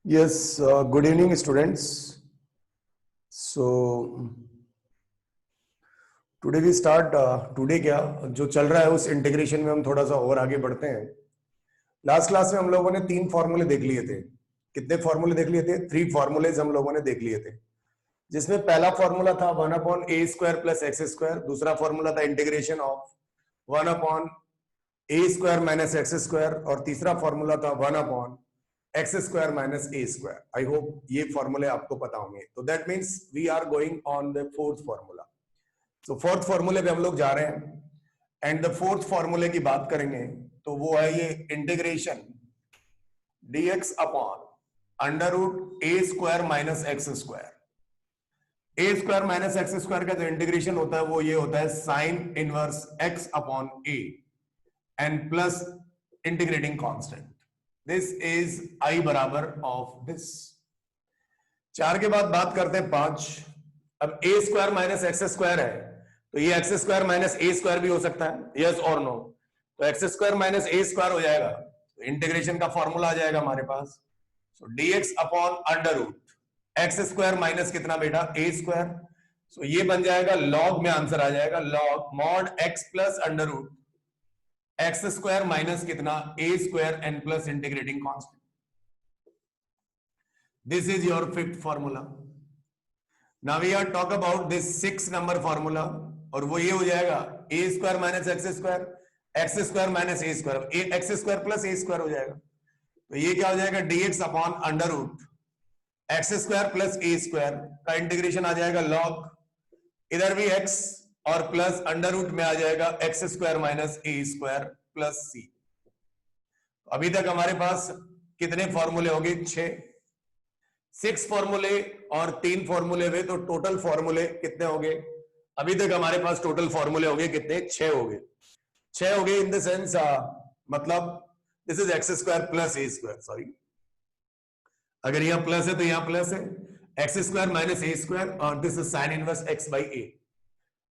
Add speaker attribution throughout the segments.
Speaker 1: Yes, good evening, students. So today we start. Today क्या जो चल रहा है उस इंटीग्रेशन में हम थोड़ा सा और आगे बढ़ते हैं. लास्ट क्लास में हम लोगों ने 3 फॉर्मूले देख लिए थे. कितने फॉर्मूले देख लिए थे? 3 फॉर्मूलेज हम लोगों ने देख लिए थे, जिसमें पहला फॉर्मूला था 1/a² + x². दूसरा फॉर्मूला था इंटीग्रेशन ऑफ 1/a² - x². और तीसरा फॉर्मूला था 1/x² - a². आई होप ये फॉर्मूले आपको पता होंगे. तो that means we are going on the fourth formula. तो फोर्थ फॉर्मूले पे हम लोग जा रहे हैं एंड द फोर्थ फॉर्मूले की बात करेंगे तो वो है ये integration dx upon √a² - x². a² - x² का जो इंटीग्रेशन होता है वो ये होता है sin inverse x upon a and plus integrating constant. This is i बराबर ऑफ दिस. 4 के बाद बात करते हैं 5. अब a² - x² है तो ये x² - a² भी हो सकता है. यस और नो? तो x² - a² हो जाएगा तो इंटीग्रेशन का फॉर्मूला आ जाएगा हमारे पास. सो dx अपॉन √x² माइनस कितना बेटा? a². सो ये बन जाएगा लॉग में आंसर आ जाएगा log mod x plus √x² minus कितना? a² and plus integrating constant. This is your fifth formula. Now we are talk about this 6 number formula और वो ये हो जाएगा a² - x², x² - a², x² plus a² हो जाएगा. तो ये क्या हो जाएगा? dx upon √x² plus a² का इंटीग्रेशन आ जाएगा लॉग, इधर भी x और प्लस √ में आ जाएगा x² - a² प्लस c. अभी तक हमारे पास कितने फॉर्मूले हो गए? 6 फॉर्मूले और 3 फॉर्मूले हुए तो टोटल फॉर्मूले कितने हो गए? अभी तक हमारे पास टोटल फॉर्मूले हो गए कितने? 6 हो गए. 6 हो गए इन द सेंस मतलब this is x² plus a². Sorry, अगर यहां प्लस है तो यहां प्लस है x² माइनस a² और this is sin inverse x by a.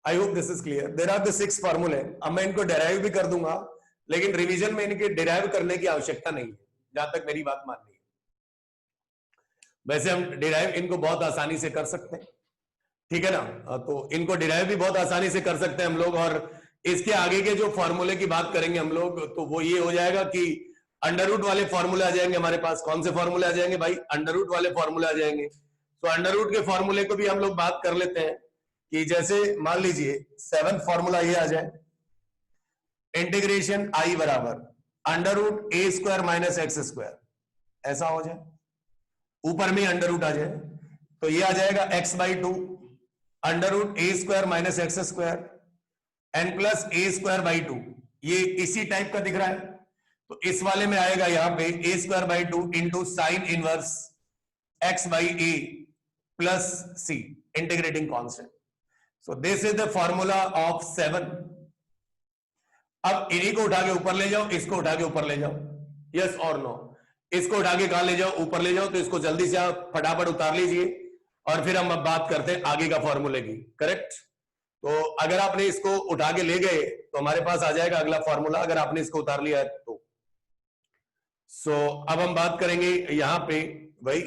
Speaker 1: I hope this is clear. There are the 6 फॉर्मूले. अब मैं इनको डेराइव भी कर दूंगा लेकिन रिवीजन में इनके डेराइव करने की आवश्यकता नहीं है जहां तक मेरी बात माननी है. वैसे हम डिराइव इनको बहुत आसानी से कर सकते हैं, ठीक है ना? तो इनको डिराइव भी बहुत आसानी से कर सकते हैं हम लोग. और इसके आगे के जो फॉर्मूले की बात करेंगे हम लोग तो वो ये हो जाएगा कि √ वाले फॉर्मूले आ जाएंगे हमारे पास. कौन से फॉर्मूले आ जाएंगे भाई? √ वाले फॉर्मूले आ जाएंगे. तो √ के फॉर्मूले को भी हम लोग बात कर लेते हैं कि जैसे मान लीजिए 7th फॉर्मूला ये आ जाए इंटीग्रेशन i बराबर √a² - x². ऐसा हो जाए, ऊपर में √ आ जाए तो ये आ जाएगा x/2 √a² - x² N plus a²/2. ये इसी टाइप का दिख रहा है तो इस वाले में आएगा यहां पे a²/2 into sine inverse x/a plus c integrating constant. So this is the formula of 7. अब इन्हीं को उठा के ऊपर ले जाओ, इसको उठा के ऊपर ले जाओ. यस और नो? इसको उठा के कहां ले जाओ? ऊपर ले जाओ. तो इसको जल्दी से आप फटाफट उतार लीजिए और फिर हम अब बात करते हैं आगे का फॉर्मूले की. करेक्ट? तो अगर आपने इसको उठा के ले गए तो हमारे पास आ जाएगा अगला फॉर्मूला. अगर आपने इसको उतार लिया है तो अब हम बात करेंगे यहां पे भाई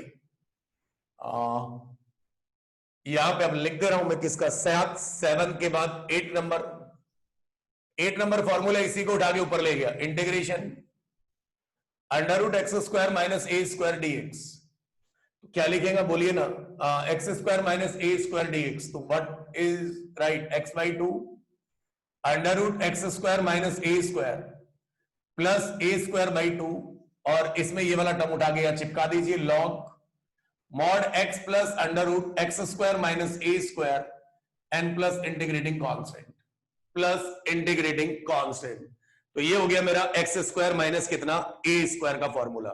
Speaker 1: यहां पे अब लिख दे रहा हूं मैं किसका? 7 के बाद 8 नंबर फॉर्मूला. इसी को उठा के ऊपर ले गया इंटीग्रेशन √x² - a² dx. तो क्या लिखेगा बोलिए ना? x² - a² dx. तो what is right? x/2 √x² - a² plus a²/2 और इसमें ये वाला टर्म उठा के यहां चिपका दीजिए log mod x plus √x² - a² and plus integrating constant तो ये हो गया मेरा x² माइनस कितना? a² का फॉर्मूला.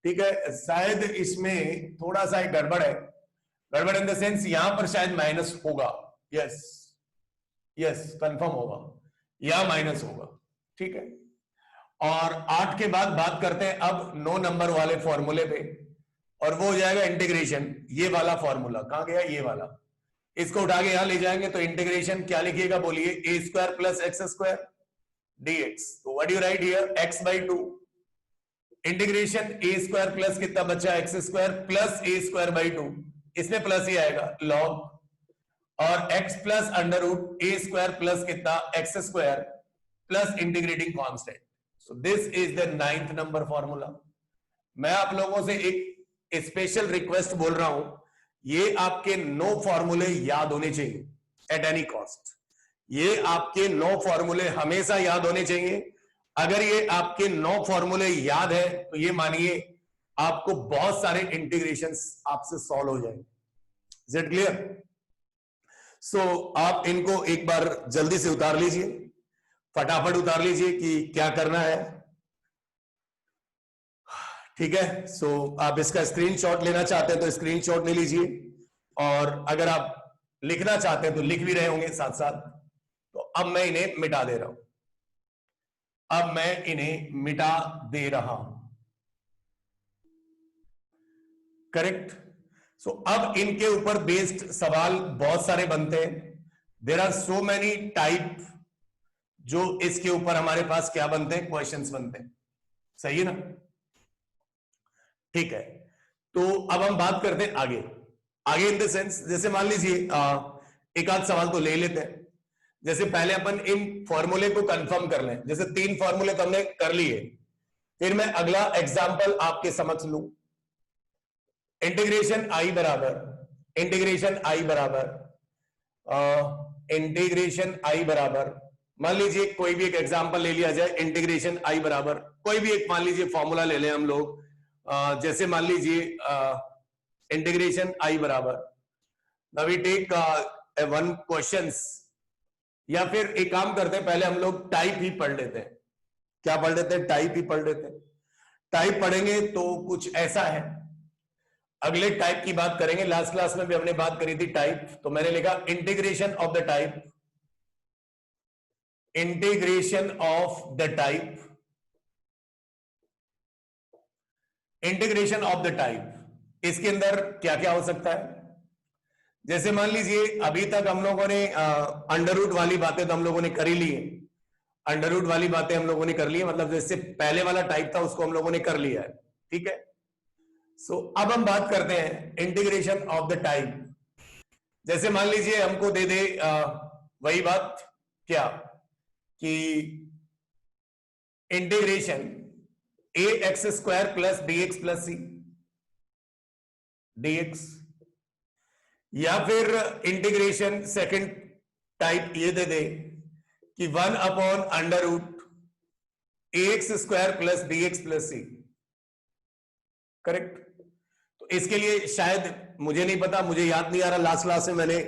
Speaker 1: ठीक है, शायद इसमें थोड़ा सा एक गड़बड़ है. गड़बड़ इन द सेंस यहां पर शायद माइनस होगा. यस कंफर्म होगा, यहां माइनस होगा. ठीक है, और 8 के बाद बात करते हैं अब 9 नंबर वाले फॉर्मूले पे और वो हो जाएगा इंटीग्रेशन. ये वाला फॉर्मूला कहां गया? ये वाला. इसको उठा के यहां ले जाएंगे तो इंटीग्रेशन क्या लिखिएगा बोलिए? a² plus x² dx. तो what you right here? x/2 integration a square plus कितना बचा, x square plus a square by 2, इसमें प्लस ही आएगा लॉग, और एक्स प्लस अंडर रूट ए स्क्वायर प्लस कितना, x square plus integrating constant. So this is the 9th number formula. मैं आप लोगों से एक स्पेशल रिक्वेस्ट बोल रहा हूं, ये आपके 9 फॉर्मूले याद होने चाहिए एट एनी कॉस्ट। ये आपके 9 फॉर्मूले हमेशा याद होने चाहिए। अगर ये आपके 9 फॉर्मूले याद है तो ये मानिए आपको बहुत सारे इंटीग्रेशंस आपसे सॉल्व हो जाएंगे। Is it clear? सो आप इनको एक बार जल्दी से उतार लीजिए, फटाफट उतार लीजिए कि क्या करना है। ठीक है, सो आप इसका स्क्रीनशॉट लेना चाहते हैं तो स्क्रीनशॉट ले लीजिए, और अगर आप लिखना चाहते हैं तो लिख भी रहे होंगे साथ साथ। तो अब मैं इन्हें मिटा दे रहा हूं, अब मैं इन्हें मिटा दे रहा हूं। करेक्ट? सो अब इनके ऊपर बेस्ड सवाल बहुत सारे बनते हैं। There are so many type, जो इसके ऊपर हमारे पास क्या बनते हैं, क्वेश्चंस बनते हैं। सही है ना? ठीक है, तो अब हम बात करते हैं आगे। आगे इन द सेंस, जैसे मान लीजिए एक आध सवाल तो ले लेते हैं। जैसे पहले अपन इन फॉर्मूले को कंफर्म कर लें। जैसे 3 फॉर्मूले तो हमने कर लिए, फिर मैं अगला एग्जांपल आपके समक्ष लूं। इंटीग्रेशन आई बराबर मान लीजिए कोई भी एक एग्जांपल ले लिया जाए। इंटीग्रेशन आई बराबर कोई भी एक मान लीजिए फॉर्मूला ले लें हम लोग। जैसे मान लीजिए इंटीग्रेशन आई बराबर, now we take one questions, या फिर एक काम करते हैं पहले हम लोग टाइप ही पढ़ लेते हैं। क्या पढ़ लेते हैं? टाइप ही पढ़ लेते हैं। टाइप पढ़ेंगे तो कुछ ऐसा है, अगले टाइप की बात करेंगे। लास्ट क्लास में भी हमने बात करी थी टाइप, तो मैंने लिखा integration of the type, integration of the type, integration of the type. इसके अंदर क्या क्या हो सकता है? जैसे मान लीजिए अभी तक हम लोगों ने अंडर रूट वाली बातें तो हम लोगों ने कर ही ली है। अंडर रूट वाली बातें हम लोगों ने कर ली है, मतलब जैसे पहले वाला टाइप था उसको हम लोगों ने कर लिया है। ठीक है, सो अब हम बात करते हैं इंटीग्रेशन ऑफ द टाइप। जैसे मान लीजिए हमको दे दे वही बात, क्या कि integration a x square plus d x plus c dx, या फिर इंटीग्रेशन सेकंड टाइप ये दे दे कि 1 upon under root a x square plus d x plus c. Correct? तो इसके लिए शायद, मुझे नहीं पता, मुझे याद नहीं आ रहा लास्ट क्लास में मैंने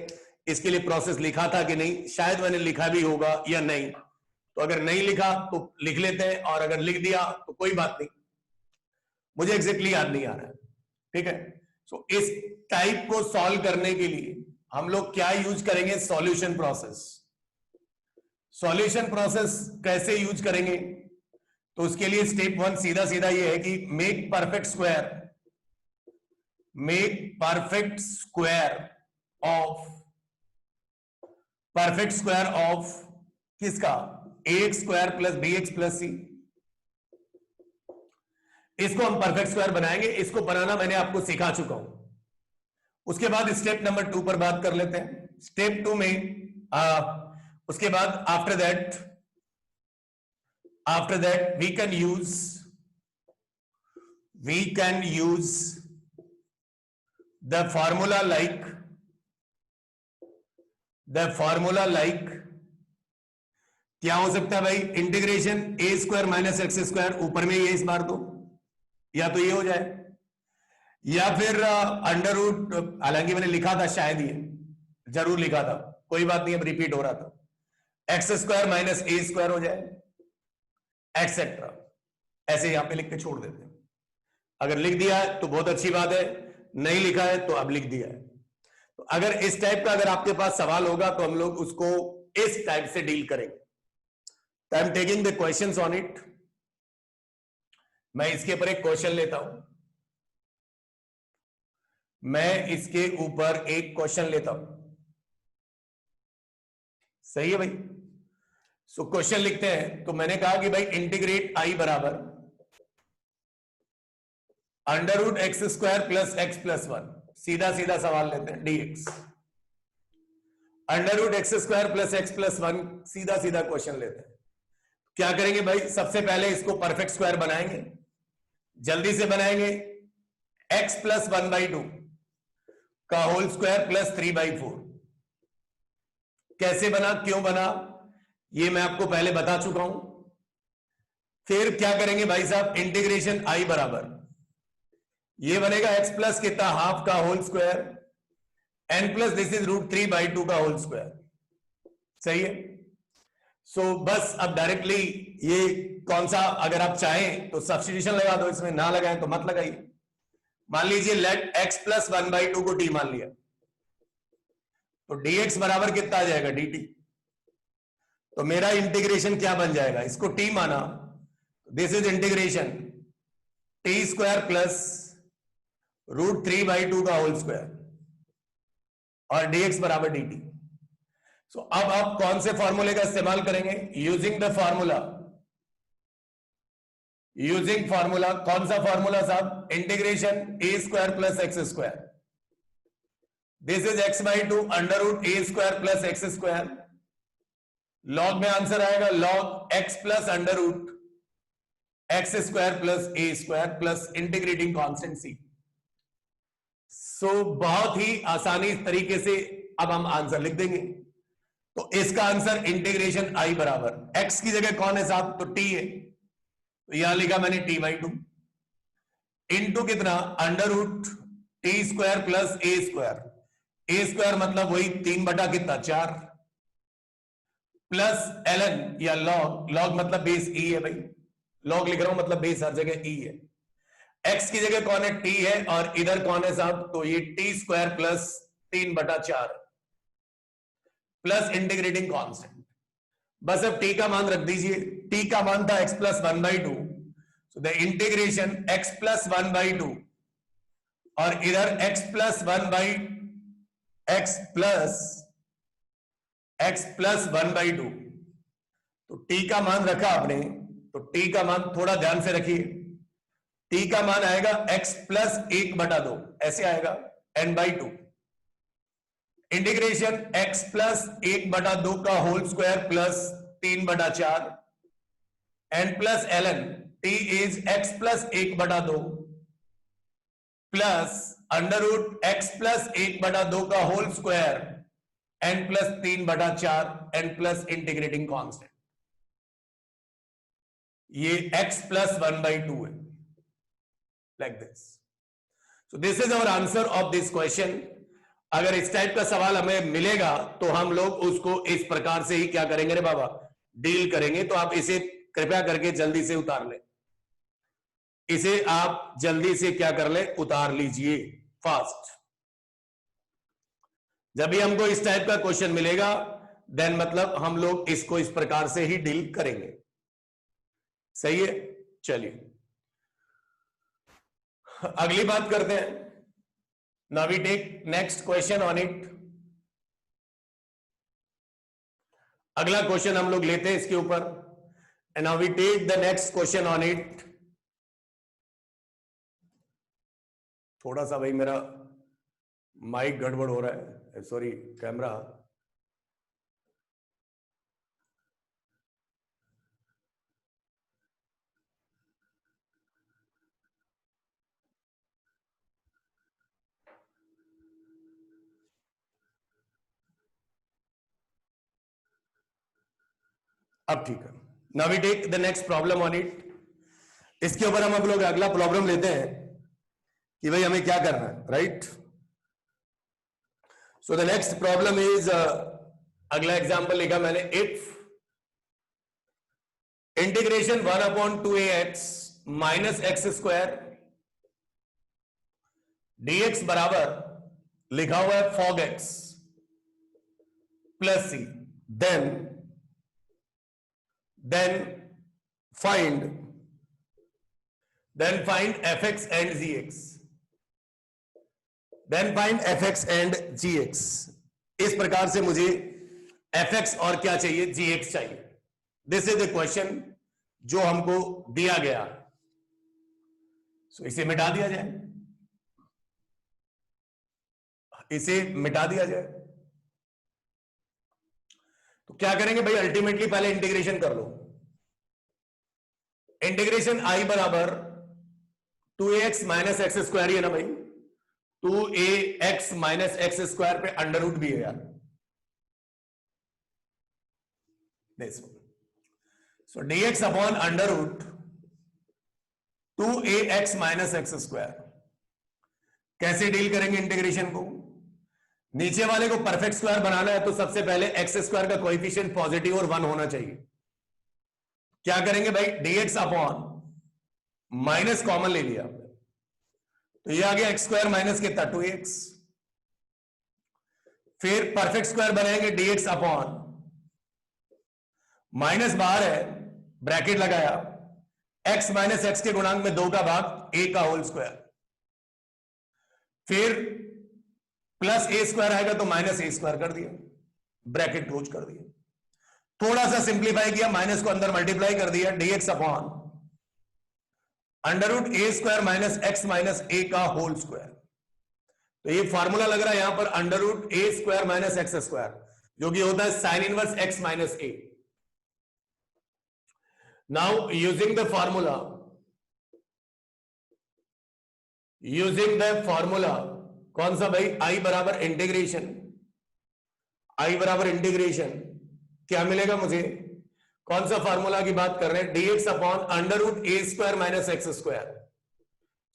Speaker 1: इसके लिए प्रोसेस लिखा था कि नहीं, शायद मैंने लिखा भी होगा या नहीं। तो अगर नहीं लिखा तो लिख लेते हैं, और अगर लिख दिया तो कोई बात नहीं, मुझे एग्जैक्टली याद नहीं आ रहा है। ठीक है, सो इस टाइप को सॉल्व करने के लिए हम लोग क्या यूज करेंगे? Solution process. सॉल्यूशन प्रोसेस कैसे यूज करेंगे? तो उसके लिए स्टेप 1 सीधा सीधा ये है कि make perfect square, make perfect square of किसका? A x square plus b x plus c. इसको हम परफेक्ट स्क्वायर बनाएंगे। इसको बनाना मैंने आपको सिखा चुका हूं। उसके बाद स्टेप नंबर 2 पर बात कर लेते हैं। स्टेप 2 में उसके बाद after that we can use the formula like क्या हो सकता है भाई? Integration a square minus x square, ऊपर में ये इस बार तो, या तो ये हो जाए, या फिर अंडर रूट, हालांकि मैंने लिखा था शायद, ये जरूर लिखा था, कोई बात नहीं, अब रिपीट हो रहा था, एक्स स्क्वायर माइनस ए स्क्वायर हो जाए, एक्सेट्रा। ऐसे यहां पे लिख के छोड़ देते हैं। अगर लिख दिया है तो बहुत अच्छी बात है, नहीं लिखा है तो अब लिख दिया है। तो अगर इस टाइप का अगर आपके पास सवाल होगा तो हम लोग उसको इस टाइप से डील करेंगे। तो I am taking the questions on it. मैं इसके ऊपर एक क्वेश्चन लेता हूं, मैं इसके ऊपर एक क्वेश्चन लेता हूं। सही है भाई? सो क्वेश्चन लिखते हैं। तो मैंने कहा कि भाई इंटीग्रेट आई बराबर under root x square plus x plus 1, सीधा सीधा सवाल लेते हैं, dx under root x square plus x plus 1, सीधा सीधा क्वेश्चन लेते हैं। क्या करेंगे भाई, सबसे पहले इसको परफेक्ट स्क्वायर बनाएंगे, जल्दी से बनाएंगे। x प्लस 1/2 का होल स्क्वायर प्लस 3/4 कैसे बना, क्यों बना, ये मैं आपको पहले बता चुका हूं। फिर क्या करेंगे भाई साहब, इंटीग्रेशन i बराबर ये बनेगा x प्लस कितना, हाफ का whole square n plus this is root 3/2 का होल स्क्वायर, सही है। सो बस अब डायरेक्टली ये कौन सा, अगर आप चाहें तो सब्स्टिट्यूशन लगा दो, इसमें ना लगाएं तो मत लगाइए। मान लीजिए लेट x प्लस 1/2 को t मान लिया, तो dx बराबर कितना आ जाएगा, dt। तो मेरा इंटीग्रेशन क्या बन जाएगा, इसको t माना, दिस इज integration t square plus root 3/2 का होल स्क्वायर और dx बराबर dt। सो अब आप कौन से फॉर्मूले का इस्तेमाल करेंगे, using the formula, using formula, कौन सा फॉर्मूला साहब, integration a square plus x square, this is x/2 under root a square plus x square, log में आंसर आएगा log x plus under root x square plus a square plus integrating constant c। सो बहुत ही आसानी तरीके से अब हम answer लिख देंगे। तो इसका आंसर इंटीग्रेशन i बराबर x की जगह कौन है साहब, तो t है, तो यहां लिखा मैंने t/2 इंटू कितना, under root t square plus a square, a square मतलब वही 3/4 प्लस ln या लॉग, लॉग मतलब बेस e है भाई, लॉग लिख रहा हूं मतलब बेस हर जगह e है। x की जगह कौन है, t है, और इधर कौन है साहब, तो ये T square plus 3/4 plus integrating constant. बस अब t का मान रख दीजिए, t का मान था x plus 1/2, so the integration x plus 1/2 और इधर x प्लस 1/2, तो t का मान रखा आपने, तो t का मान थोड़ा ध्यान से रखिए, t का मान आएगा x प्लस 1/2, ऐसे आएगा n/2 इंटीग्रेशन x प्लस 1/2 का whole square plus 3/4 n plus ln t is x plus 1/2 plus under root x plus 1/2 का whole square n plus 3/4 n plus integrating constant, ये x प्लस 1/2 है, like this. So this is our answer of this question. अगर इस type का सवाल हमें मिलेगा तो हम लोग उसको इस प्रकार से ही क्या करेंगे रे बाबा, डील करेंगे। तो आप इसे कृपया करके जल्दी से उतार लें, इसे आप जल्दी से क्या कर ले, उतार लीजिए फास्ट। जब भी हमको इस टाइप का क्वेश्चन मिलेगा देन मतलब हम लोग इसको इस प्रकार से ही डील करेंगे, सही है। चलिए अगली बात करते हैं। Now we take next question on it. अगला क्वेश्चन हम लोग लेते हैं इसके ऊपर, and now we take the next question on it. थोड़ा सा भाई मेरा माइक गड़बड़ हो रहा है, सॉरी कैमरा। अब ठीक है। Now we take the next problem on it. इसके ऊपर हम लोग अगला प्रॉब्लम लेते हैं कि भाई हमें क्या करना है, right. So the next problem is, अगला एग्जांपल लिखा मैंने, if integration 1/2ax minus x square dx बराबर लिखा हुआ है fog x plus c, then find fx and gx, then find fx and gx। इस प्रकार से मुझे fx और क्या चाहिए, gx चाहिए। दिस इज द क्वेश्चन जो हमको दिया गया। सो इसे मिटा दिया जाए, इसे मिटा दिया जाए। तो क्या करेंगे भाई, अल्टीमेटली पहले इंटीग्रेशन कर लो। इंटीग्रेशन आई बराबर 2ax माइनस एक्स स्क्वायर ही है ना भाई, 2ax माइनस एक्स स्क्वायर पे अंडर रूट भी है यार। So dx upon under root 2ax minus x square. कैसे डील करेंगे इंटीग्रेशन को? नीचे वाले को परफेक्ट स्क्वायर बनाना है तो सबसे पहले एक्स स्क्वायर का कोएफिशिएंट पॉजिटिव और 1 होना चाहिए। क्या करेंगे भाई, dx अपॉन माइनस कॉमन ले लिया तो ये आ गया एक्स स्क्वायर माइनस कितना 2x। फिर परफेक्ट स्क्वायर बनाएंगे dx अपॉन माइनस बाहर है, ब्रैकेट लगाया, x माइनस एक्स के गुणांक में 2 का भाग a का होल स्क्वायर, फिर प्लस a स्क्वायर आएगा तो माइनस a स्क्वायर कर दिया, ब्रैकेट क्लोज कर दिया। थोड़ा सा सिंप्लीफाई किया, माइनस को अंदर मल्टीप्लाई कर दिया, dx upon under root a square minus x minus a का होल स्क्वायर। तो ये फॉर्मूला लग रहा है यहां पर under root a square minus x square, जो कि होता है sine inverse x minus a। Now using the formula कौन सा भाई, i बराबर इंटीग्रेशन क्या मिलेगा मुझे, कौन सा फॉर्मूला की बात कर रहे हैं, dx upon under root a square minus x square.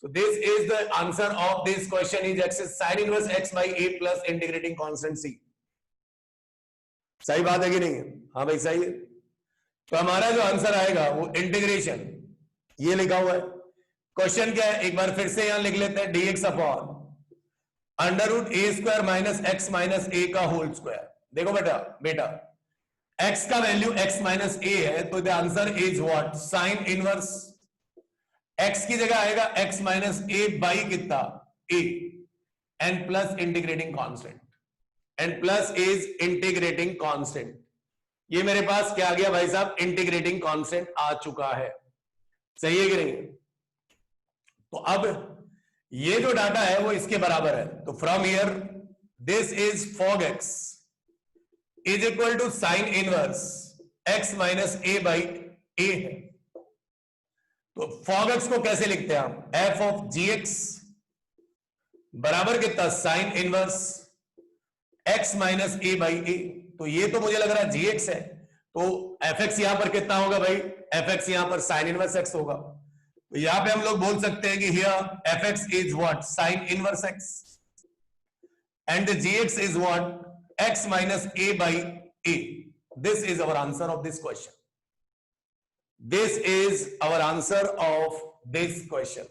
Speaker 1: So this is the answer of this question is x is sin inverse x by a plus integrating constant c। सही बात है कि नहीं? हाँ भाई सही है। तो हमारा जो आंसर आएगा वो इंटीग्रेशन, ये लिखा हुआ है। क्वेश्चन क्या है एक बार फिर से यहां लिख लेते हैं, dx upon under root a square minus x minus a का होल स्क्वायर। देखो बेटा x का वैल्यू x माइनस a है तो the answer is what, sine inverse x की जगह आएगा x माइनस a बाई कितना a and plus integrating constant, and plus is integrating constant. ये मेरे पास क्या आ गया भाई साहब, इंटीग्रेटिंग कांस्टेंट आ चुका है। सही है कि नहीं? तो अब ये जो डाटा है वो इसके बराबर है, तो from here this is fog x is equal to sine inverse x minus a by a है। तो fog x को कैसे लिखते हैं हम, f ऑफ gx बराबर कितना, sign inverse x minus a by a। तो ये तो मुझे लग रहा है gx है, तो fx यहां पर कितना होगा भाई, fx यहां पर साइन इनवर्स x होगा। तो यहां पे हम लोग बोल सकते हैं कि here fx is what, sine inverse x and the gx is what, x minus a by a। This is our answer of this question. This is our answer of this question.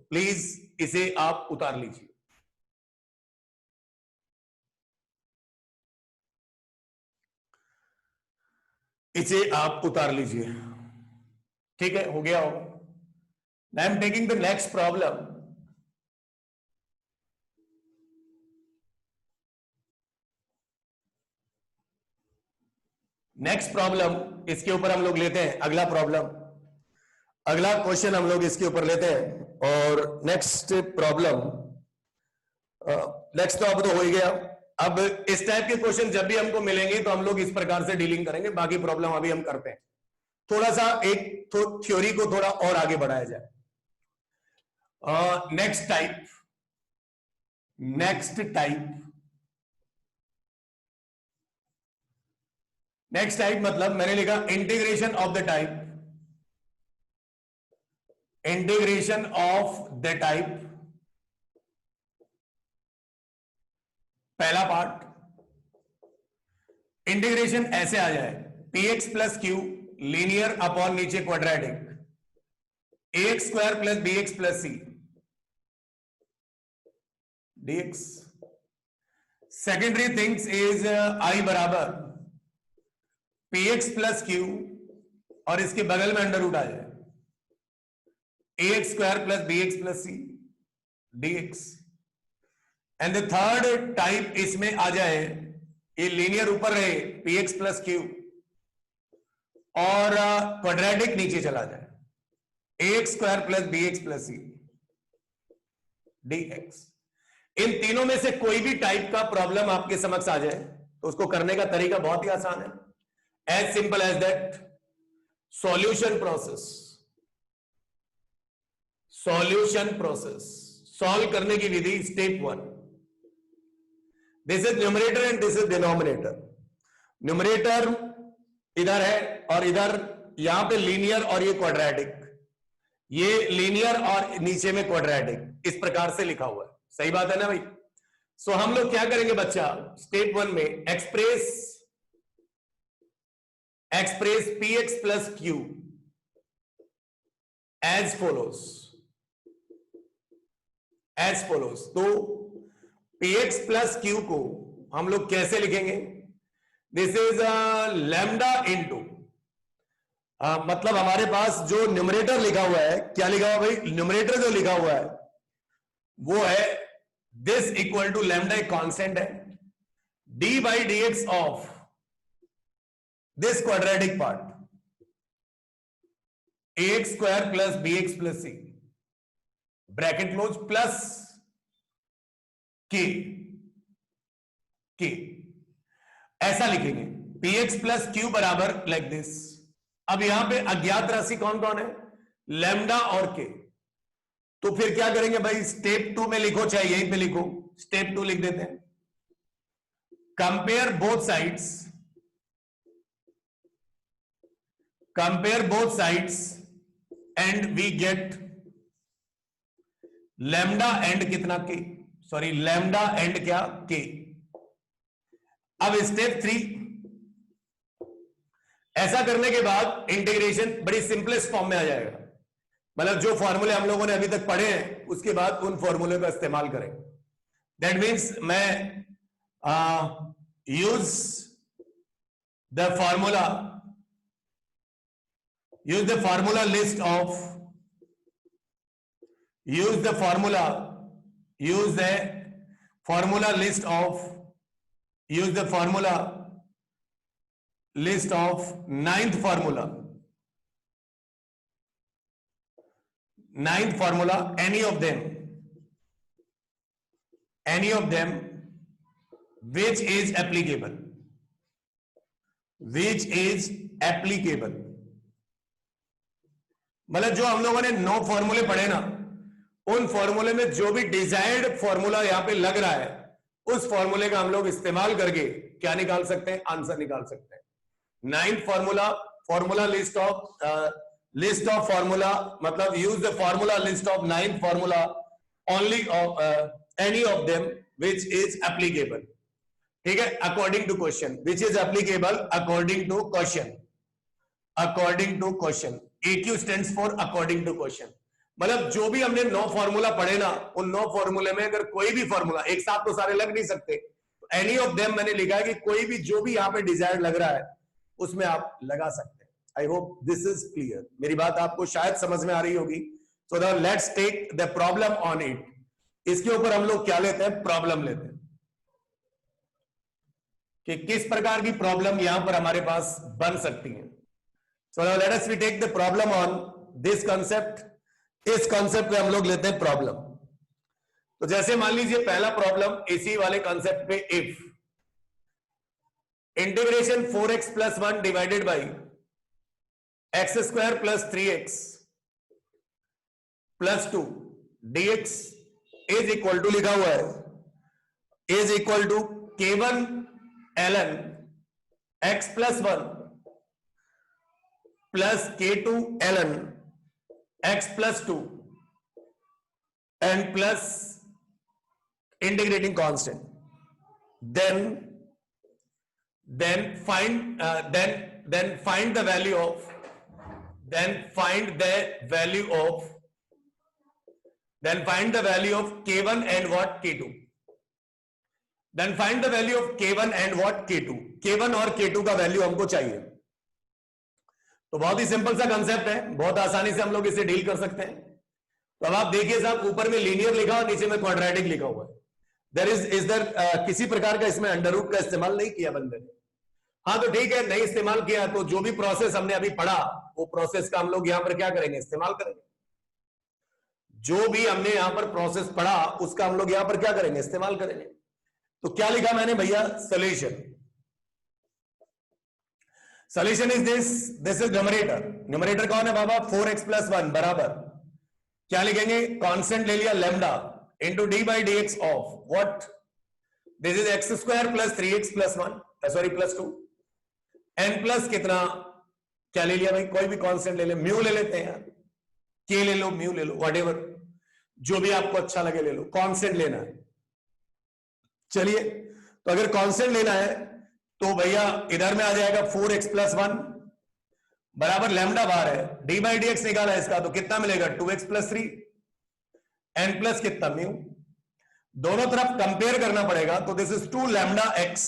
Speaker 1: Please इसे आप उतार लीजिए। इसे आप उतार लीजिए, ठीक है, हो गया होगा। I am taking the next problem. Next problem इसके ऊपर हम लोग लेते हैं, अगला प्रॉब्लम, अगला क्वेश्चन हम लोग इसके ऊपर लेते हैं। और नेक्स्ट प्रॉब्लम, नेक्स्ट तो अब तो हो ही गया। अब इस टाइप के क्वेश्चन जब भी हमको मिलेंगे तो हम लोग इस प्रकार से डीलिंग करेंगे। बाकी प्रॉब्लम अभी हम करते हैं, थोड़ा सा एक थ्योरी को थोड़ा और आगे बढ़ाया जाए। नेक्स्ट टाइप मतलब मैंने लिखा इंटीग्रेशन ऑफ द टाइप, पहला पार्ट। इंटीग्रेशन ऐसे आ जाए, px plus q linear upon नीचे quadratic, ax square plus bx plus c dx। Secondary things is i बराबर px प्लस क्यू और इसके बगल में अंडर रूट आ जाए, ax square plus bx plus c dx। And the third type इसमें आ जाए, ये लीनियर ऊपर रहे px प्लस क्यू और क्वाड्रेटिक नीचे चला जाए, ax square plus bx plus c dx। इन तीनों में से कोई भी टाइप का प्रॉब्लम आपके समक्ष आ जाए तो उसको करने का तरीका बहुत ही आसान है। As simple as that, solution process, solution process, solve करने की विधि step 1। This is numerator and this is denominator. Numerator इधर है और इधर यहां पे लीनियर और ये क्वाड्रेटिक, ये लीनियर और नीचे में क्वाड्रेटिक, इस प्रकार से लिखा हुआ है। सही बात है ना भाई? सो हम लोग क्या करेंगे बच्चा, स्टेप 1 में express px plus q as follows. तो px प्लस q को हम लोग कैसे लिखेंगे? दिस इज लैम्डा इनटू, मतलब हमारे पास जो न्यूमरेटर लिखा हुआ है, क्या लिखा हुआ भाई? न्यूमरेटर जो लिखा हुआ है वो है दिस इक्वल टू लैम्डा, एक कांस्टेंट है, D by D x of this quadratic part ax square plus bx plus c, bracket close, plus k। ऐसा लिखेंगे px प्लस q बराबर लाइक दिस। अब यहां पे अज्ञात राशि कौन कौन है? लैम्डा और k। तो फिर क्या करेंगे भाई? स्टेप 2 में लिखो, चाहे यहीं पे लिखो, स्टेप 2 लिख देते हैं। Compare both sides and we get lambda and कितना के, सॉरी लैम्डा एंड क्या के। अब स्टेप 3, ऐसा करने के बाद इंटीग्रेशन बड़ी सिंपलेस्ट फॉर्म में आ जाएगा, मतलब जो फॉर्मूले हम लोगों ने अभी तक पढ़े हैं उसके बाद उन फॉर्मूले का इस्तेमाल करें। दैट मीन्स मैं use the formula list of ninth formula, any of them which is applicable, मतलब जो हम लोगों ने 9 फॉर्मूले पढ़े ना, उन फॉर्मूले में जो भी डिजायर्ड फॉर्मूला यहां पे लग रहा है उस फॉर्मूले का हम लोग इस्तेमाल करके क्या निकाल सकते हैं? आंसर निकाल सकते हैं। 9th formula list of formula, मतलब use the formula list of 9th formula only of any of them which is applicable. ठीक है, according to question, which is applicable according to question. AQ stands for according to question. मतलब जो भी हमने 9 formula पढ़े ना, उन 9 फॉर्मूले में अगर कोई भी फॉर्मूला, एक साथ तो सारे लग नहीं सकते, तो एनी ऑफ देम मैंने लिखा है कि कोई भी जो भी यहां पे डिजायर लग रहा है उसमें आप लगा सकते हैं। I hope this is clear. मेरी बात आपको शायद समझ में आ रही होगी। So now let's take the problem on it. इसके ऊपर हम लोग क्या लेते हैं? प्रॉब्लम लेते हैं कि किस प्रकार की प्रॉब्लम यहां पर हमारे पास बन सकती है। So now let us we take the problem on this concept. इस कंसेप्ट पे हम लोग लेते हैं प्रॉब्लम। तो जैसे मान लीजिए पहला प्रॉब्लम इसी वाले कंसेप्ट पे, if integration 4x plus 1 divided by x square plus 3x plus 2 dx is equal to, लिखा हुआ है, is equal to k1 ln x plus 1 plus k2 ln x plus 2 and plus integrating constant, then find the value of k1 and what k2, then find the value of k1 and what k2, k1 और k2 का value हमको चाहिए। तो बहुत ही simple सा concept है, बहुत आसानी से हम लोग इसे डील कर सकते हैं। तो अब आप देखिए साहब, ऊपर में लीनियर लिखा और नीचे में क्वाड्रेटिक लिखा हुआ है। किसी प्रकार का इसमें अंडर रूट का इस्तेमाल नहीं किया बंदे ने। हाँ तो ठीक है, नहीं इस्तेमाल किया तो जो भी प्रोसेस हमने अभी पढ़ा वो प्रोसेस का हम लोग यहां पर क्या करेंगे? इस्तेमाल करेंगे। जो भी हमने यहां पर प्रोसेस पढ़ा उसका हम लोग यहां पर क्या करेंगे, इस्तेमाल करेंगे। तो क्या लिखा मैंने भैया, solution. Solution is this is numerator. Numerator कौन है बाबा, 4x + 1 बराबर क्या लिखेंगे, कांस्टेंट ले लिया lambda into D by D x of what, this is x² + 3x + 1 sorry +2 n plus कितना, क्या ले लिया भाई, कोई भी कांस्टेंट ले ले, म्यू ले लेते हैं यार, के ले लो, म्यू ले लो, व्हाटएवर जो भी आपको अच्छा लगे ले लो, कांस्टेंट लेना है। चलिए तो अगर कांस्टेंट लेना है तो भैया इधर में आ जाएगा 4x + 1 बराबर लैम्डा बार है, डी बाई डी एक्स निकाला है इसका तो कितना मिलेगा, 2x + 3 n प्लस कितना म्यू, दोनों तरफ कंपेयर करना पड़ेगा तो this is 2 lambda x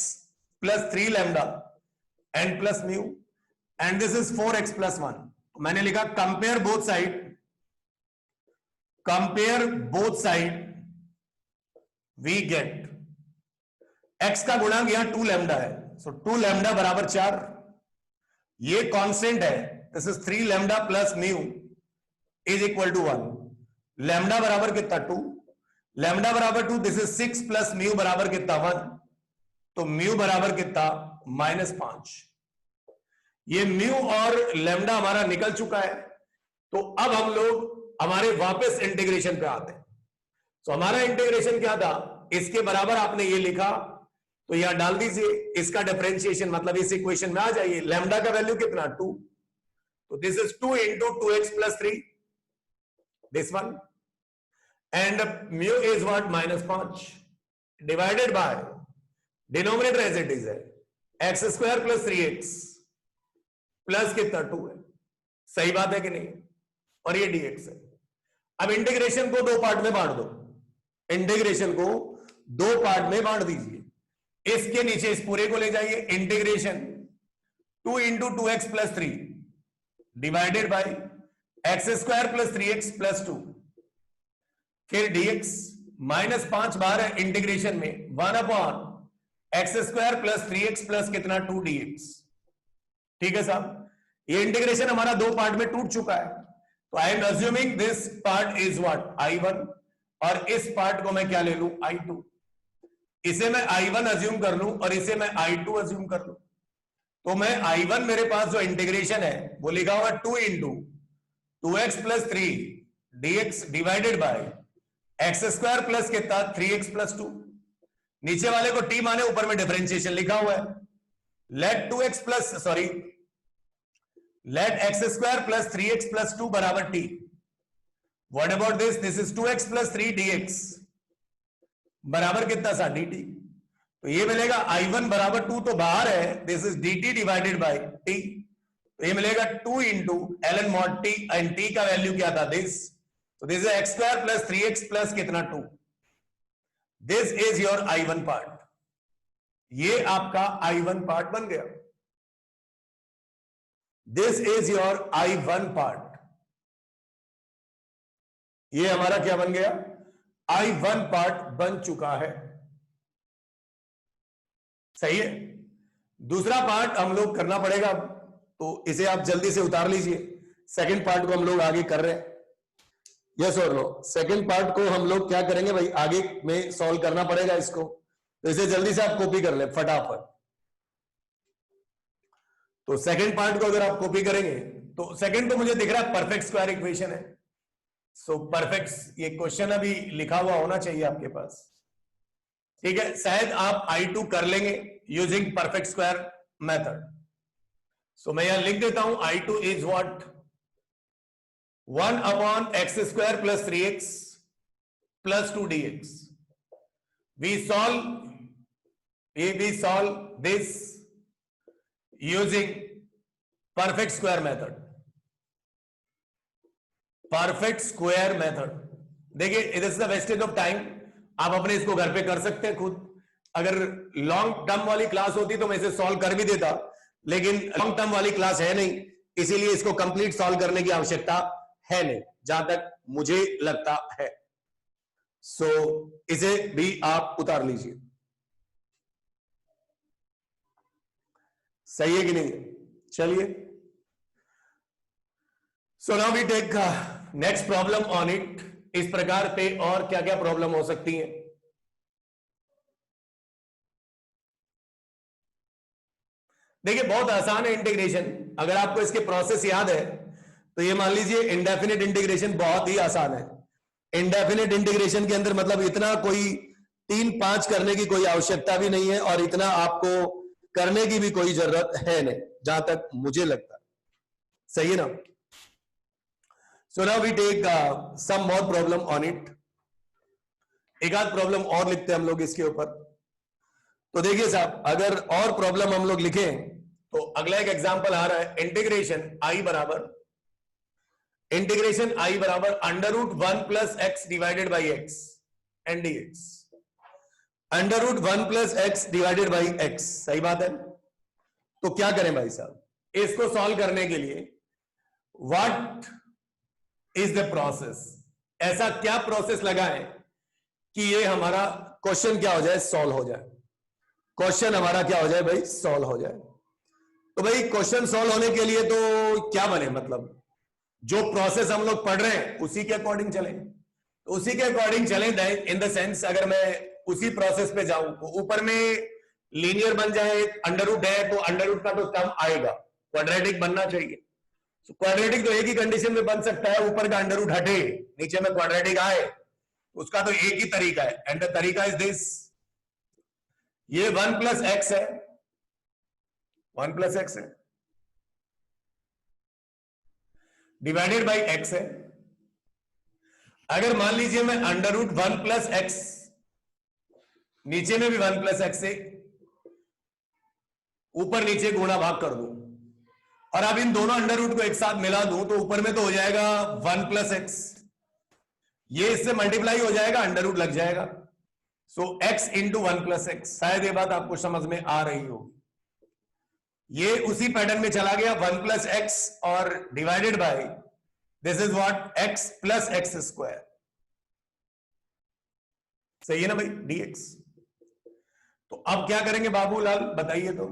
Speaker 1: + 3 lambda n plus mu and this is 4x + 1। मैंने लिखा compare both side, compare both side we get x का गुणांक यहां 2 लैम्डा है, सो 2 लैम्डा बराबर 4, ये कांस्टेंट है, this is 3 lambda plus mu is equal to 1, lambda बराबर कितना 2, लैम्डा बराबर 2, दिस इज 6 प्लस म्यू बराबर कितना 1, तो म्यू बराबर कितना -5। ये म्यू और लैम्डा हमारा निकल चुका है, तो अब हम लोग हमारे वापस इंटीग्रेशन पे आते हैं। तो हमारा इंटीग्रेशन क्या था, इसके बराबर आपने ये लिखा तो यहां डाल दीजिए, इसका डिफरेंशिएशन मतलब इस इक्वेशन में आ जाइए, लैम्डा का वैल्यू कितना 2, तो this is 2 × 2x + 3 this one and mu is what -5 divided by denominator as it is है x² + 3x प्लस कितना 2 है, सही बात है कि नहीं, और ये dx है। अब इंटीग्रेशन को 2 पार्ट में बांट दो, इंटीग्रेशन को 2 पार्ट में बांट दीजिए, इसके नीचे इस पूरे को ले जाइए, integration 2 × 2x + 3 divided by x² + 3x + 2 फिर dx -5 बार है इंटीग्रेशन में 1/x² + 3x प्लस कितना 2 dx। ठीक है साहब, ये इंटीग्रेशन हमारा 2 पार्ट में टूट चुका है, तो आई am assuming this part is what I1 और इस पार्ट को मैं क्या ले लूं I2, इसे मैं I1 अज्यूम कर लूं और इसे मैं I2 अज्यूम कर लूं, तो मैं I1 मेरे पास जो इंटीग्रेशन है वो लिखा हुआ 2 × 2x + 3 dx divided by x² plus कितना 3x + 2, नीचे वाले को t माने ऊपर में डिफरेंशिएशन लिखा हुआ है, लेट x² + 3x + 2 बराबर t, what about this is 2x + 3 dx बराबर कितना सा dt, तो ये मिलेगा I1 बराबर 2 तो बाहर है, this is dt divided by t, तो ये मिलेगा 2 × ln mod t and t का वैल्यू क्या था दिस, तो this is x² + 3x plus कितना 2, this is your I1 part, ये आपका I1 पार्ट बन गया, this is your I1 part, ये हमारा क्या बन गया I1 पार्ट बन चुका है, सही है। दूसरा पार्ट हम लोग करना पड़ेगा, तो इसे आप जल्दी से उतार लीजिए, सेकंड पार्ट को हम लोग आगे कर रहे हैं, यस और नो, सेकंड पार्ट को हम लोग क्या करेंगे भाई, आगे में सॉल्व करना पड़ेगा इसको, तो इसे जल्दी से आप कॉपी कर ले फटाफट। तो सेकंड पार्ट को अगर आप कॉपी करेंगे तो सेकंड तो मुझे दिख रहा है परफेक्ट स्क्वायर इक्वेशन है, सो परफेक्ट ये क्वेश्चन अभी लिखा हुआ होना चाहिए आपके पास, ठीक है, शायद आप I2 कर लेंगे यूजिंग परफेक्ट स्क्वायर मेथड, सो मैं यहां लिख देता हूं I2 is what 1/x² + 3x + 2 dx, we solve this using perfect square method, perfect square method. देखिए it is the wastage of time, आप अपने इसको घर पे कर सकते हैं खुद, अगर लॉन्ग टर्म वाली क्लास होती तो मैं इसे सॉल्व कर भी देता, लेकिन लॉन्ग टर्म वाली क्लास है नहीं, इसीलिए इसको कंप्लीट सॉल्व करने की आवश्यकता है नहीं, जहां तक मुझे लगता है, सो इसे भी आप उतार लीजिए, सही है कि नहीं, चलिए। So now we take next problem on it इस प्रकार पे और क्या क्या प्रॉब्लम हो सकती है? देखिए बहुत आसान है इंटीग्रेशन, अगर आपको इसके प्रोसेस याद है तो ये मान लीजिए इंडेफिनिट इंटीग्रेशन बहुत ही आसान है। इंडेफिनिट इंटीग्रेशन के अंदर मतलब इतना कोई 3-5 करने की कोई आवश्यकता भी नहीं है और इतना आपको करने की भी कोई जरूरत है नहीं, जहां तक मुझे लगता है। सही है ना? So now we take some more problem on it. एक आध प्रॉब्लम और लिखते हैं हम लोग इसके ऊपर। तो देखिए साहब, अगर और प्रॉब्लम हम लोग लिखें तो अगला एक एग्जांपल आ रहा है, इंटीग्रेशन आई बराबर under root 1 plus x divided by x and dx. Under root 1 plus x divided by x, सही बात है। तो क्या करें भाई साहब, इसको सॉल्व करने के लिए व्हाट इज द प्रोसेस, ऐसा क्या प्रोसेस लगाएं कि ये हमारा क्वेश्चन क्या हो जाए, सॉल्व हो जाए। क्वेश्चन हमारा क्या हो जाए भाई, सॉल्व हो जाए। तो भाई क्वेश्चन सॉल्व होने के लिए तो क्या बने, मतलब जो प्रोसेस हम लोग पढ़ रहे हैं उसी के अकॉर्डिंग चलें। तो उसी के अकॉर्डिंग चलें इन द सेंस, अगर मैं उसी प्रोसेस पे जाऊं तो ऊपर में लीनियर बन जाए, अंडर रूट है तो अंडर रूट का तो टर्म आएगा, क्वाड्रेटिक बनना चाहिए। तो क्वाड्रेटिक तो एक ही कंडीशन में बन सकता है, ऊपर का अंडर रूट हटे नीचे में क्वाड्रेटिक आए, उसका तो एक ही तरीका है, एंड द तरीका इज दिस। ये 1 प्लस एक्स है, 1 प्लस एक्स है डिवाइडेड बाई एक्स है। अगर मान लीजिए मैं अंडर रूट 1 प्लस एक्स, नीचे में भी 1 प्लस एक्स से ऊपर नीचे गुणा भाग कर दूं और अब इन दोनों अंडर रूट को एक साथ मिला दूं तो ऊपर में तो हो जाएगा 1 प्लस एक्स, ये इससे मल्टीप्लाई हो जाएगा, अंडर रूट लग जाएगा। सो x इंटू 1 प्लस एक्स। शायद ये बात आपको समझ में आ रही होगी। ये उसी पैटर्न में चला गया, 1 प्लस एक्स और divided by this is what, x plus x square. सही है ना भाई, dx। तो अब क्या करेंगे बाबूलाल, बताइए तो।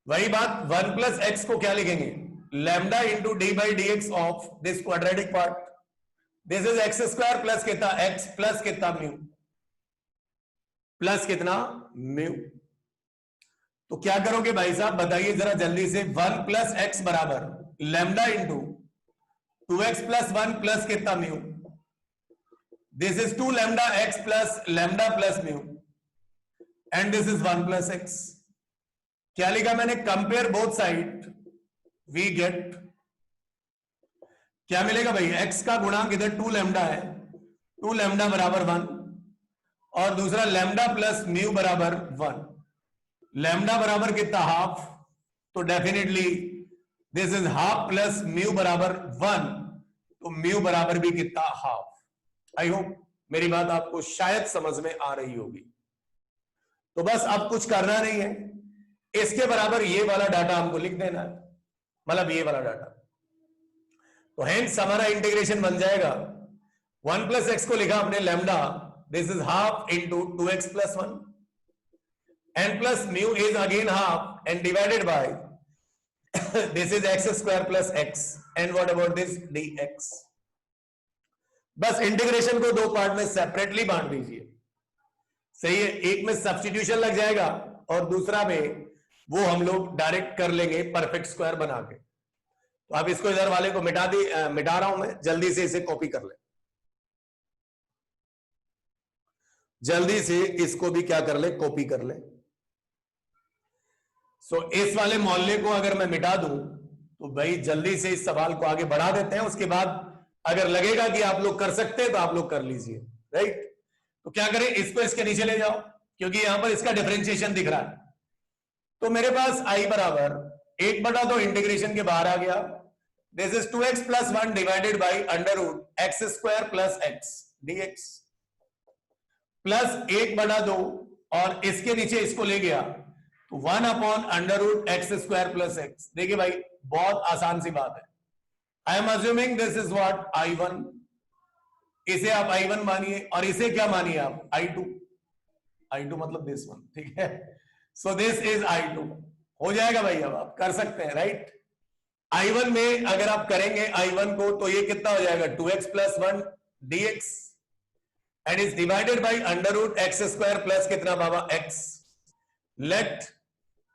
Speaker 1: वही बात, 1 प्लस एक्स को क्या लिखेंगे, lambda into D by D x of this quadratic part, this is x square plus कितना, एक्स प्लस कितना म्यू, प्लस कितना म्यू। तो क्या करोगे भाई साहब, बताइए जरा जल्दी से। 1 प्लस एक्स बराबर lambda into 2x plus 1 plus कितना mu, this is 2 lambda x plus lambda plus mu, and this is 1 plus x. क्या लिखा मैंने, compare both side, we get, क्या मिलेगा भाई, x का गुणांक इधर 2 लैम्डा है, 2 लैम्डा बराबर 1 और दूसरा लैम्डा प्लस म्यू बराबर 1। लैम्डा बराबर कितना, हाफ, तो definitely this is half plus mu बराबर 1, तो म्यू बराबर भी कितना, हाफ। आई होप मेरी बात आपको शायद समझ में आ रही होगी। तो बस अब कुछ करना नहीं है, इसके बराबर ये वाला डाटा हमको लिख देना है, मतलब ये वाला डाटा। तो हेंस हमारा इंटीग्रेशन बन जाएगा, 1 प्लस एक्स को लिखा अपने lambda, this is half into 2x plus 1 and plus mu is again half and divided by this is x square plus x and what about this dx। बस integration को दो part में separately बांट दीजिए, सही है। एक में सब्स्टिट्यूशन लग जाएगा और दूसरा में वो हम लोग डायरेक्ट कर लेंगे परफेक्ट स्क्वायर बना के। तो अब इसको इधर वाले को मिटा रहा हूं मैं, जल्दी से इसे कॉपी कर ले, जल्दी से इसको भी क्या कर ले, कॉपी कर ले। सो इस वाले मोहल्ले को अगर मैं मिटा दूं तो भाई जल्दी से इस सवाल को आगे बढ़ा देते हैं, उसके बाद अगर लगेगा कि आप लोग कर सकते हैं तो आप लोग कर लीजिए, राइट। तो क्या करें, इसको इसके नीचे ले जाओ क्योंकि यहां पर इसका डिफरेंशिएशन दिख रहा है। तो मेरे पास आई बराबर 1/2 इंटीग्रेशन के बाहर आ गया, this is 2x plus 1 divided by under root x square plus x dx plus 1/2 और इसके नीचे इसको ले गया तो 1 upon under root x square plus x. देखिए भाई बहुत आसान सी बात है, I am assuming this is what I1, इसे आप I1 मानिए और इसे क्या मानिए आप I2, I2 मतलब दिस वन, ठीक है। सो दिस इज I2, हो जाएगा भाई, अब आप कर सकते हैं, राइट। I1 में अगर आप करेंगे I1 को तो ये कितना हो जाएगा, 2x plus 1 dx and is divided by under root x square plus कितना बाबा x. Let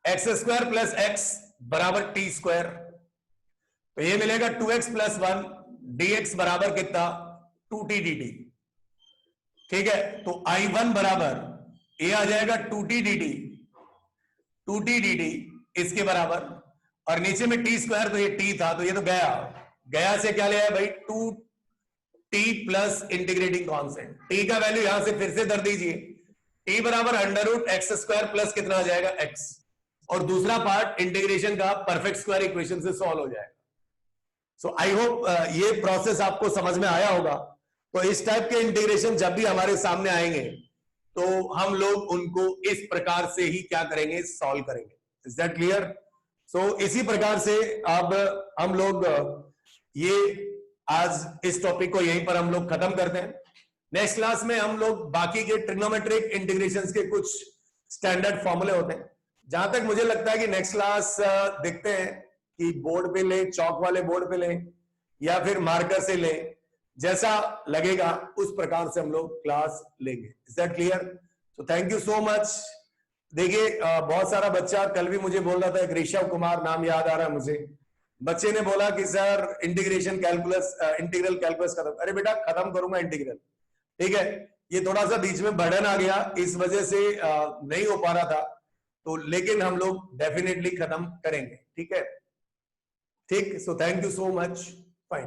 Speaker 1: x square plus x बराबर t square. तो ये मिलेगा 2x plus 1 dx बराबर कितना 2t dt. ठीक है, तो I1 बराबर ये आ जाएगा 2t dt इसके बराबर, और नीचे में t स्क्वायर, तो ये t था तो ये तो गया से क्या ले आया भाई 2t plus integrating constant. t का वैल्यू यहां से फिर से धर दीजिए, t बराबर under root x square plus कितना आ जाएगा x, और दूसरा पार्ट इंटीग्रेशन का परफेक्ट स्क्वायर इक्वेशन से सॉल्व हो जाएगा. सो आई होप ये प्रोसेस आपको समझ में आया होगा. तो इस टाइप के इंटीग्रेशन जब भी हमारे सामने आएंगे तो हम लोग उनको इस प्रकार से ही क्या करेंगे, सॉल्व करेंगे. Is that clear? सो इसी प्रकार से अब हम लोग ये आज इस टॉपिक को यहीं पर हम लोग खत्म करते हैं. नेक्स्ट क्लास में हम लोग बाकी के ट्रिग्नोमेट्रिक इंटीग्रेशंस के कुछ स्टैंडर्ड फॉर्मूले होते हैं. जहां तक मुझे लगता है कि नेक्स्ट क्लास देखते हैं कि बोर्ड पे ले, चौक वाले बोर्ड पे ले या फिर मार्कर से ले, जैसा लगेगा उस प्रकार से हम लोग क्लास लेंगे. Is that clear? So thank you so much. देखिए बहुत सारा बच्चा कल भी मुझे बोल रहा था, एक ऋषभ कुमार नाम याद आ रहा है मुझे, बच्चे ने बोला कि sir integration calculus integral calculus खत्म. अरे बेटा खत्म करूंगा इंटीग्रल, ठीक है, ये थोड़ा सा बीच में बर्डन आ गया, इस वजह से नहीं हो पा रहा था, तो लेकिन हम लोग डेफिनेटली खत्म करेंगे. ठीक है, ठीक. So thank you so much. Fine.